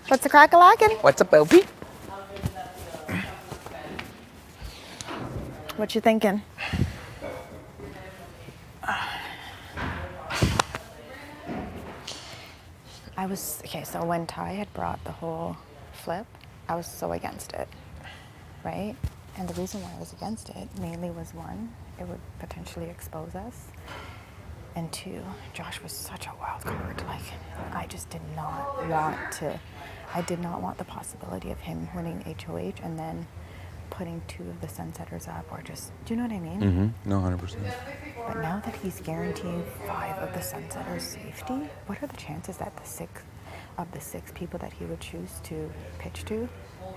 What's a crack-a-lackin'? What's up, LP? What you thinking? So when Ty had brought the whole flip, I was so against it, right? And the reason why I was against it mainly was one, it would potentially expose us. And two, Josh was such a wild card. Like, I just did not want the possibility of him winning HOH and then putting 2 of the Sunsetters up, or just, do you know what I mean? Mm-hmm. No, 100%. But now that he's guaranteeing 5 of the Sunsetters' safety, what are the chances that the 6 people that he would choose to pitch to,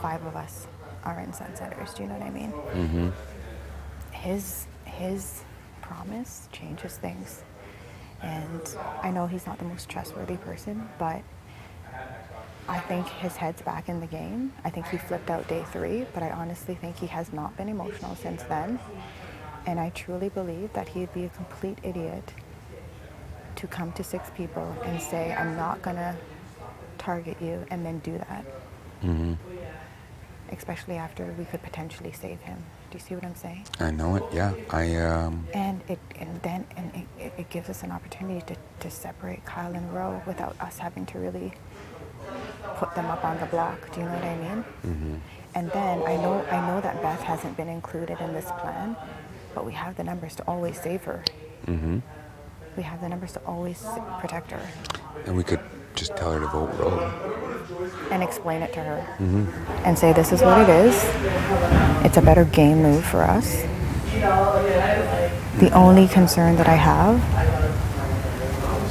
5 of us are in Sunsetters? Do you know what I mean? Mm-hmm. His promise changes things. And I know he's not the most trustworthy person, but I think his head's back in the game. I think he flipped out day 3, but I honestly think he has not been emotional since then. And I truly believe that he'd be a complete idiot to come to 6 people and say, I'm not gonna target you, and then do that. Mm-hmm. Especially after we could potentially save him. Do you see what I'm saying? I know it, yeah. And it gives us an opportunity to separate Kyle and Roe without us having to really put them up on the block. Do you know what I mean? Mm-hmm. And then I know that Beth hasn't been included in this plan, but we have the numbers to always save her. Mm-hmm. We have the numbers to always protect her. And we could just tell her to vote Roe. And explain it to her. Mm-hmm. And say, this is what it is. It's a better game move for us. The only concern that I have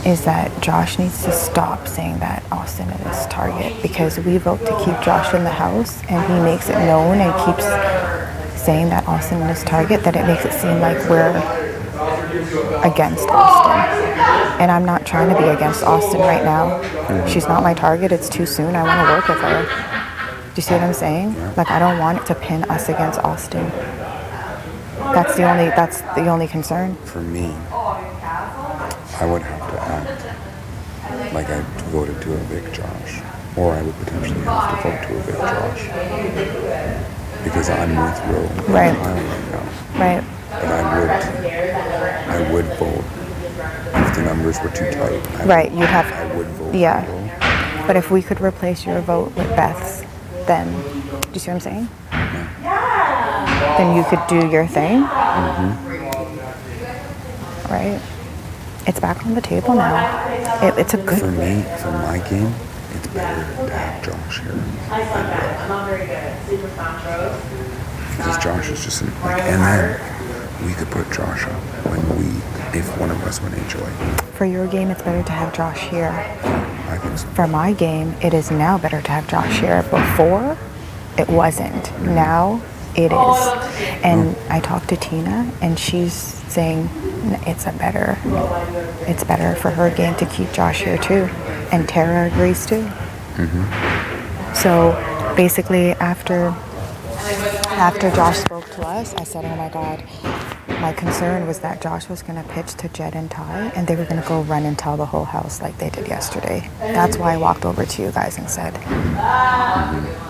is that Josh needs to stop saying that Austin is his target, because we vote to keep Josh in the house and he makes it known and keeps saying that Austin is his target, that it makes it seem like we're against Austin. And I'm not trying to be against Austin right now. Mm-hmm. She's not my target. It's too soon. I want to work with her. Do you see what I'm saying? Like, I don't want it to pin us against Austin. That's the only concern. For me, I would have to act like I voted to evict Josh, or I would potentially have to vote to evict Josh, because I'm with Roe Right. right now. Right. But I would vote if the numbers were too tight. I would vote yeah. for Roe. But if we could replace your vote with Beth's, then, do you see what I'm saying? Yeah. Then you could do your thing. Mm-hmm. Right? It's back on the table now. It's a good... For me, for my game, it's better to have Josh here. Because Josh is just like, and then we could put Josh up if one of us went HOA. For your game, it's better to have Josh here. I think so. For my game, it is now better to have Josh here. Before, it wasn't. Now, it is. And I talked to Tina, and she's saying it's better for her game to keep Josh here too. And Tara agrees too. Mm-hmm. So basically, after Josh spoke to us, I said, oh my God, my concern was that Josh was going to pitch to Jed and Ty, and they were going to go run and tell the whole house like they did yesterday. That's why I walked over to you guys and said,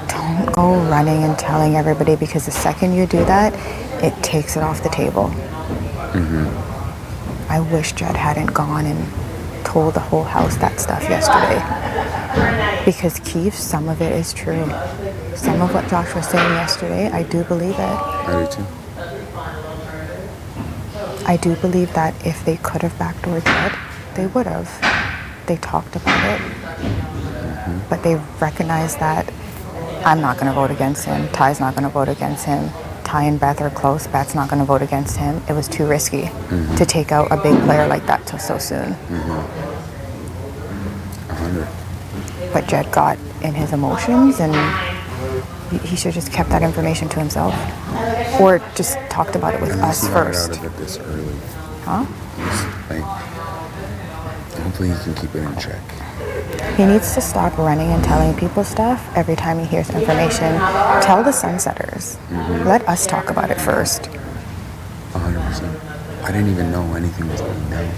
don't go running and telling everybody, because the second you do that, it takes it off the table. Mm-hmm. I wish Jed hadn't gone and told the whole house that stuff yesterday. Because Keith, some of it is true. Some of what Josh was saying yesterday, I do believe it. I do too. I do believe that if they could have backdoored Jed, they would have. They talked about it. Mm-hmm. But they recognized that I'm not going to vote against him. Ty's not going to vote against him. Ty and Beth are close. Beth's not going to vote against him. It was too risky to take out a big player like that so soon. 100. But Jed got in his emotions, and he should have just kept that information to himself. Or just talked about it with us first. Out of it this early. Huh? Hopefully he can keep it in check. He needs to stop running and telling people stuff every time he hears information. Tell the Sunsetters. Let us talk about it first. 100%. I didn't even know anything was going down.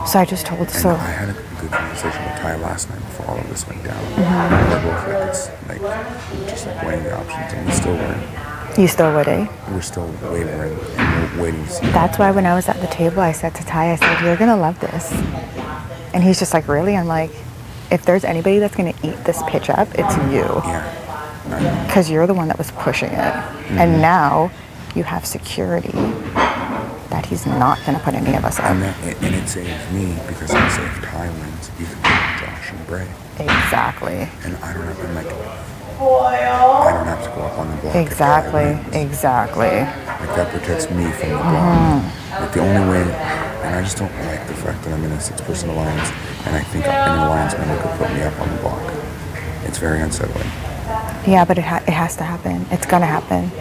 But So I just told. And So I had a good conversation with Ty last night before all of this went down. We're both like, it's like just like weighing the options, and we still weren't. you still would, eh? We're still wavering and we're waiting to see. That's why when I was at the table, I said to Ty, I said, "You're gonna love this," and he's just like, "Really?" I'm like, "If there's anybody that's gonna eat this pitch up, it's you, Yeah. because you're the one that was pushing it, and now you have security that he's not gonna put any of us up." And it saves me because I say if Ty wins, you can put Josh and Bray. Exactly. And I don't have to I don't have to go up on the block. Exactly. Exactly. Like that protects me from the block. Like the only way, and I just don't like the fact that I'm in a 6-person alliance, and I think an alliance member could put me up on the block. It's very unsettling. Yeah, but it has to happen. It's gonna happen.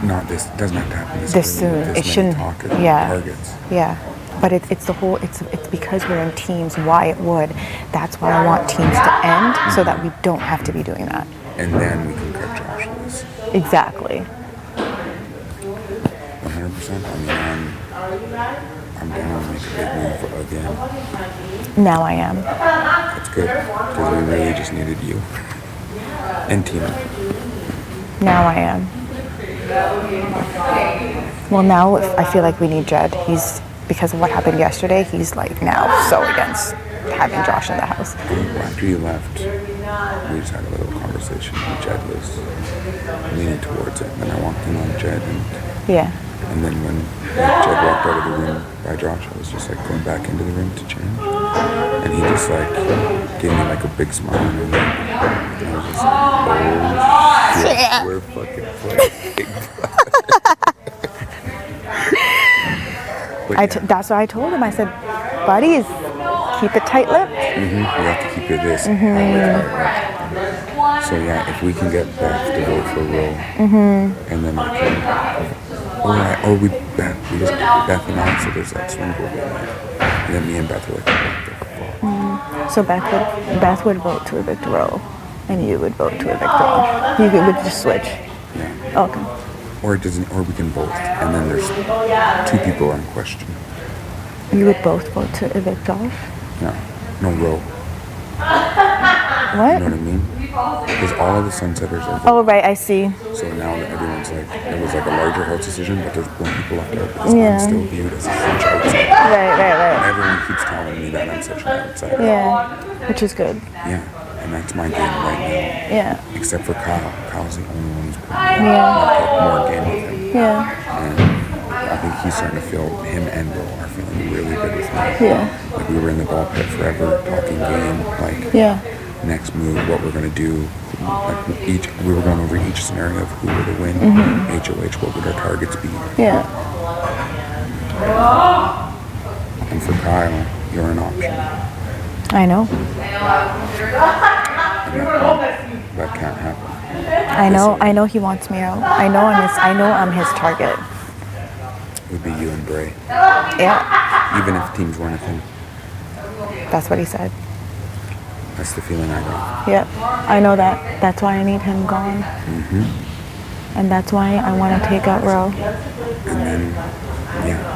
Not this. It doesn't have to happen This soon. It shouldn't. Targets. Yeah. But it's the whole. It's because we're in teams. Why it would. That's why I want teams to end so that we don't have to be doing that. And then we can cut Josh loose. Exactly. 100%. I mean, I'm down to make a big move again. Now I am. That's good because we really just needed you and Tina. Now I am. Well, now I feel like we need Jed. He's, because of what happened yesterday, he's like now so against having Josh in the house. After you left, we just had a little conversation and Jed was leaning towards it. And then I walked in on Jed and then when Jed walked out of the room by Josh, I was just like going back into the room to change. And he just like gave me like a big smile and I was just like, oh shit, we're fucking playing. That's what I told him. I said, buddies, keep it tight-lipped. You have to keep your this. So yeah, if we can get Beth to vote for Will, and then we can, Beth and I, so there's that swing vote in there. And then me and Beth are like, what the fuck? So Beth would vote to evict Roe, and you would vote to evict Roe. You would just switch. Yeah. Okay. Or it doesn't, or we can both. And then there's 2 people in question. You would both vote to evict Josh? No, Roe. What? You know what I mean? Because all of the Sunsetters are voting. Oh, right, I see. So now that everyone's like, it was like a larger house decision, but there's 1 people left out because I'm still viewed as a huge outsider. Right. And everyone keeps telling me that I'm such an outsider. Yeah, which is good. Yeah, and that's my game right now. Yeah. Except for Kyle. Kyle's the only one who's playing more game with him. Yeah. And I think he's starting to feel, him and Will are feeling really good with me. Yeah. Like we were in the ball pit forever, talking game, like next move, what we're gonna do. Like we were going over each scenario of who would win, HOH, what would our targets be. Yeah. And for Kyle, you're an option. I know. And that can't happen. I know he wants me out. I know I'm his target. It would be you and Bray. Yeah. Even if teams weren't a thing. That's what he said. That's the feeling I got. Yep. I know that. That's why I need him gone. And that's why I want to take out Roe. And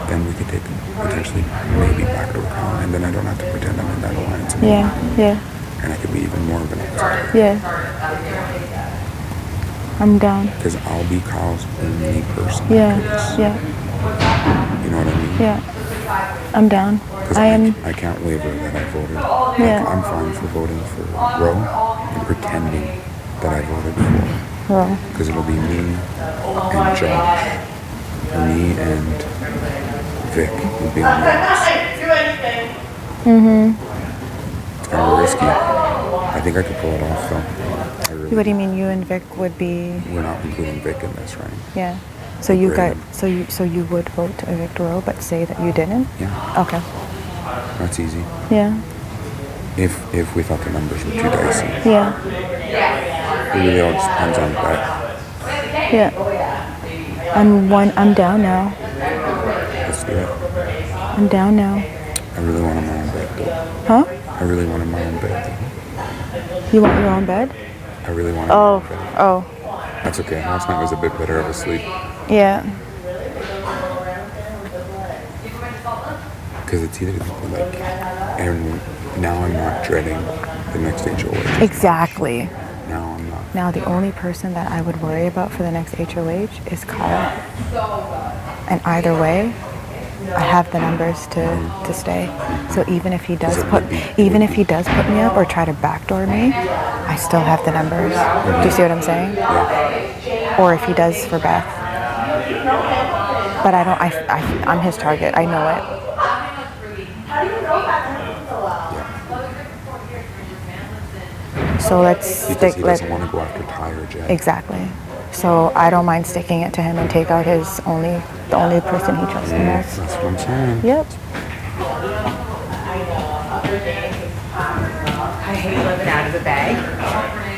then we could take him potentially maybe back over Kyle, and then I don't have to pretend I'm in that alliance anymore. Yeah. And I could be even more of an outsider. Yeah. I'm down. Because I'll be Kyle's only person. Yeah. You know what I mean? Yeah. I'm down. I can't waver that I voted. Like, I'm fine for voting for Roe and pretending that I voted for Roe. Because it'll be me and Josh, or me and Vic will be on the list. It's kind of risky. I think I could pull it off though. What do you mean, you and Vic would be? We're not including Vic in this, right? Yeah. So you would vote to evict Roe, but say that you didn't? Yeah. Okay. That's easy. Yeah. If we thought the numbers were too dicey. Yeah. It really all just depends on that. Yeah. I'm down now. Let's do it. I'm down now. I really want my own bed though. Huh? I really wanted my own bed though. You want your own bed? I really wanted my own bed. Oh. That's okay. Last night was a bit better of a sleep. Yeah. Because it's either like, and now I'm not dreading the next HOH. Exactly. Now I'm not. Now the only person that I would worry about for the next HOH is Kyle. And either way, I have the numbers to stay. So even if he does put me up or try to backdoor me, I still have the numbers. Do you see what I'm saying? Yeah. Or if he does for Beth. But I'm his target. I know it. So let's because he doesn't want to go after Ty or Jay. Exactly. So I don't mind sticking it to him and take out the only person he trusts the most. That's what I'm saying. Yep. I hate living out of the bag.